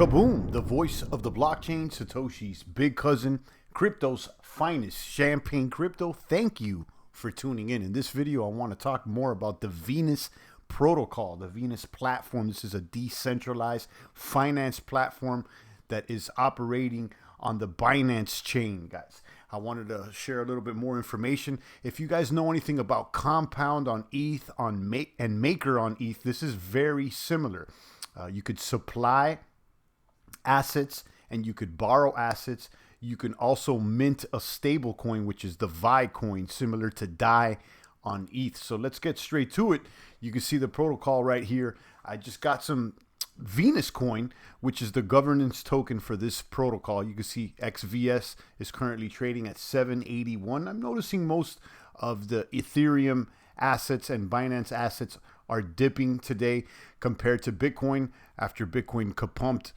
Kaboom! The voice of the blockchain, Satoshi's big cousin, crypto's finest, Champagne Crypto. Thank you for tuning in. In this video, I want to talk more about the Venus protocol, the Venus platform. This is a decentralized finance platform that is operating on the Binance chain, guys. I wanted to share a little bit more information. If you guys know anything about Compound on ETH and Maker on ETH, this is very similar. You could supply assets and you could borrow assets. You can also mint a stable coin, which is the Vi coin, similar to DAI on ETH. So let's get straight to it. You can see the protocol right here. I just got some Venus coin, which is the governance token for this protocol. You can see XVS is currently trading at 781. I'm noticing most of the Ethereum assets and Binance assets are dipping today compared to Bitcoin after Bitcoin kapumped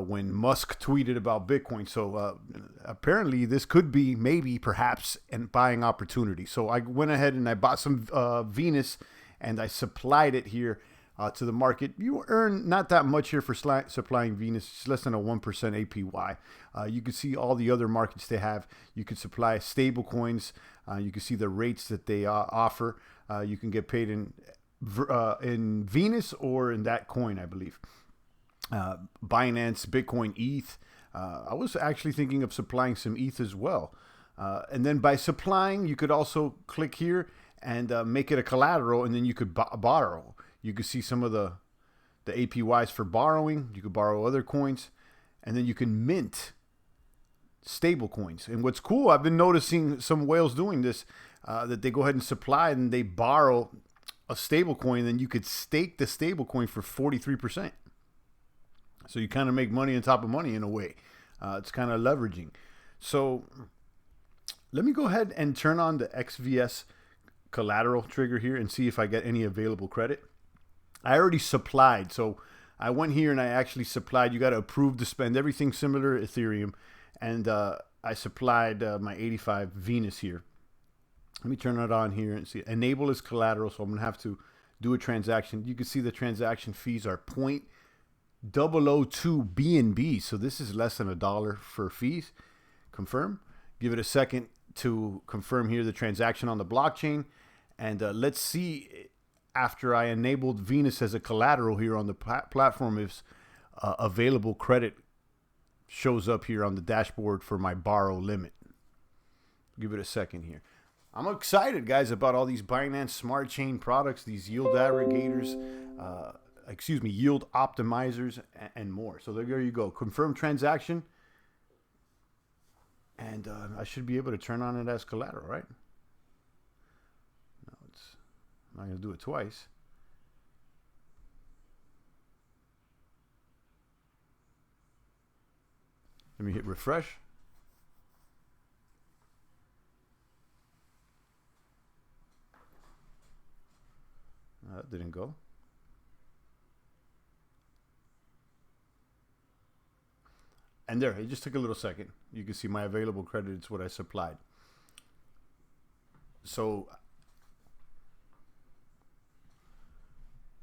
when Musk tweeted about Bitcoin. So apparently this could be maybe perhaps a buying opportunity. So I went ahead and I bought some Venus and I supplied it here to the market. You earn not that much here for supplying Venus. It's less than a 1% APY. You can see all the other markets they have. You can supply stable coins. You can see the rates that they offer. You can get paid in Venus or in that coin, I believe. Binance, Bitcoin, ETH. I was actually thinking of supplying some ETH as well. And then by supplying, you could also click here and make it a collateral, and then you could borrow. You could see some of the APYs for borrowing. You could borrow other coins, and then you can mint stable coins. And what's cool, I've been noticing some whales doing this, that they go ahead and supply and they borrow a stable coin, then you could stake the stable coin for 43%. So you kind of make money on top of money in a way. It's kind of leveraging. So let me go ahead and turn on the XVS collateral trigger here and see if I get any available credit. I already supplied. So I went here and I actually supplied. You got to approve to spend, everything similar to Ethereum. And I supplied my 85 Venus here. Let me turn it on here and see. Enable is collateral. So I'm going to have to do a transaction. You can see the transaction fees are 0.002 BNB. So this is less than $1 for fees. Confirm. Give it a second to confirm here the transaction on the blockchain. And let's see, after I enabled Venus as a collateral here on the platform, if available credit shows up here on the dashboard for my borrow limit. Give it a second here. I'm excited, guys, about all these Binance Smart Chain products, these yield aggregators, yield optimizers, and more. So there you go. Confirm transaction. And I should be able to turn on it as collateral, right? No, I'm not going to do it twice. Let me hit refresh. That didn't go. And there, it just took a little second. You can see my available credit is what I supplied. So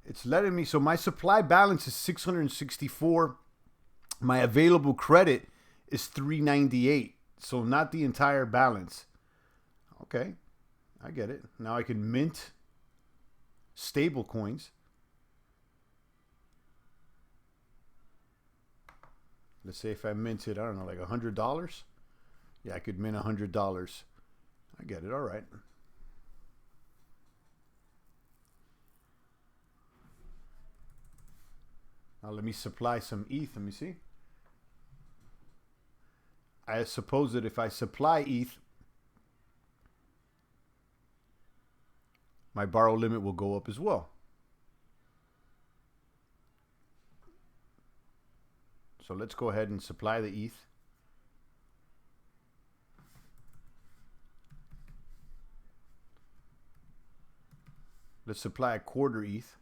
it's letting me, so my supply balance is 664. My available credit is 398. So not the entire balance. Okay, I get it. Now I can mint stable coins. Let's say if I minted, I don't know, like $100. Yeah, I could mint $100. I get it. All right. Now let me supply some ETH. Let me see. I suppose that if I supply ETH, my borrow limit will go up as well. So let's go ahead and supply the ETH. Let's supply a quarter ETH.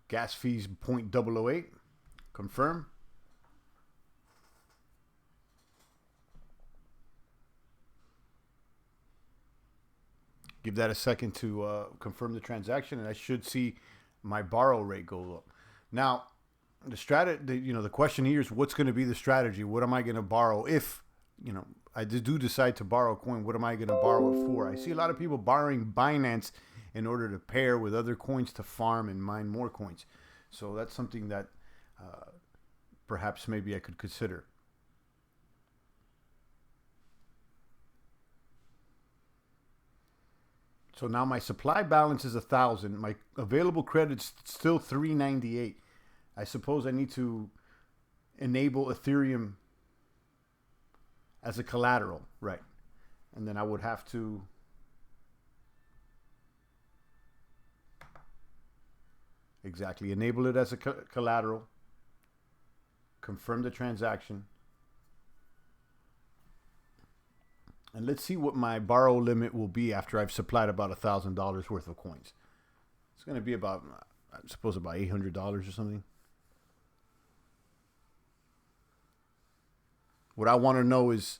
Gas fees 0.008. Confirm. Give that a second to confirm the transaction, and I should see my borrow rate go up. Now, the question here is, what's going to be the strategy? What am I going to borrow if, I do decide to borrow a coin? What am I going to borrow it for? I see a lot of people borrowing Binance in order to pair with other coins to farm and mine more coins. So that's something that perhaps maybe I could consider. So now my supply balance is 1,000. My available credit's still 398. I suppose I need to enable Ethereum as a collateral, right? And then I would have to enable it as a collateral, confirm the transaction, and let's see what my borrow limit will be after I've supplied about $1,000 worth of coins. It's going to be about, I suppose, about $800 or something. What I want to know is,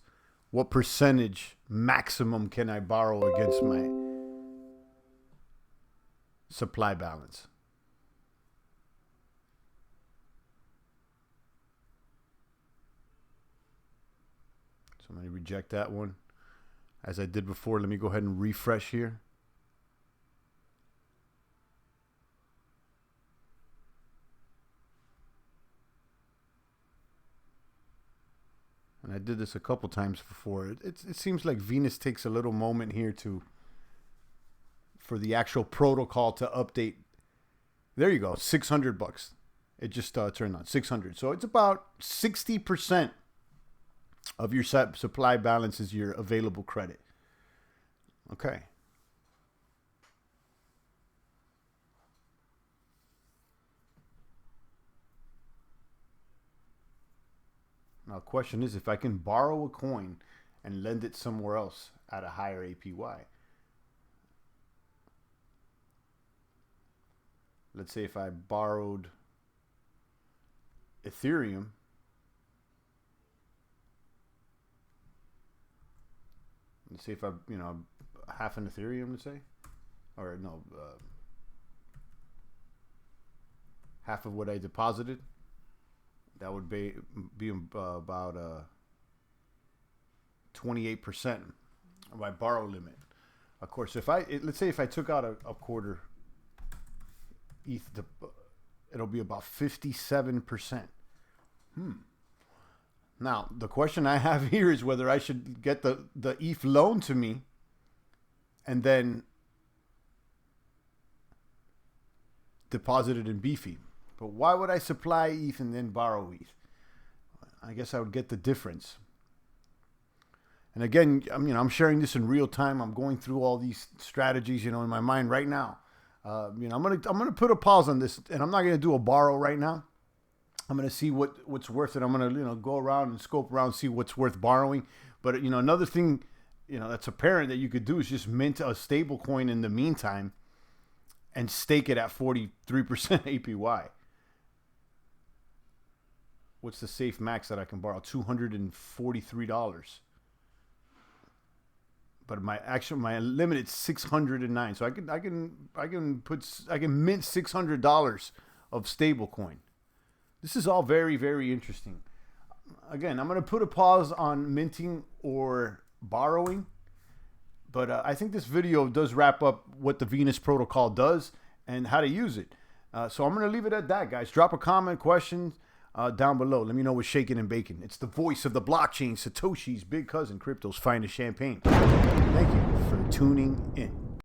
what percentage maximum can I borrow against my supply balance? So I'm going to reject that one. As I did before, let me go ahead and refresh here. And I did this a couple times before. It seems like Venus takes a little moment here for the actual protocol to update. There you go, $600. It just turned on 600. So it's about 60% of your supply balance is your available credit. Okay. Now, the question is, if I can borrow a coin and lend it somewhere else at a higher APY. Let's say if I borrowed Ethereum, let's say if I, half an Ethereum, let's say, or no, half of what I deposited, that would be about 28% of my borrow limit. Of course, let's say if I took out a quarter ETH, it'll be about 57%. Now, the question I have here is whether I should get the ETH loaned to me and then deposit it in Beefy. But why would I supply ETH and then borrow ETH? I guess I would get the difference. And again, I'm sharing this in real time. I'm going through all these strategies, in my mind right now. I'm gonna put a pause on this, and I'm not gonna do a borrow right now. I'm gonna see what's worth it. I'm gonna go around and scope around, see what's worth borrowing. But another thing, that's apparent that you could do is just mint a stable coin in the meantime and stake it at 43% APY. What's the safe max that I can borrow? $243. But my limit is 609. So I can mint $600 of stable coin. This is all very, very interesting. Again, I'm going to put a pause on minting or borrowing, but I think this video does wrap up what the Venus protocol does and how to use it. So I'm going to leave it at that, guys. Drop a comment, question down below. Let me know what's shaking and baking. It's the voice of the blockchain, Satoshi's big cousin, crypto's finest champagne. Thank you for tuning in.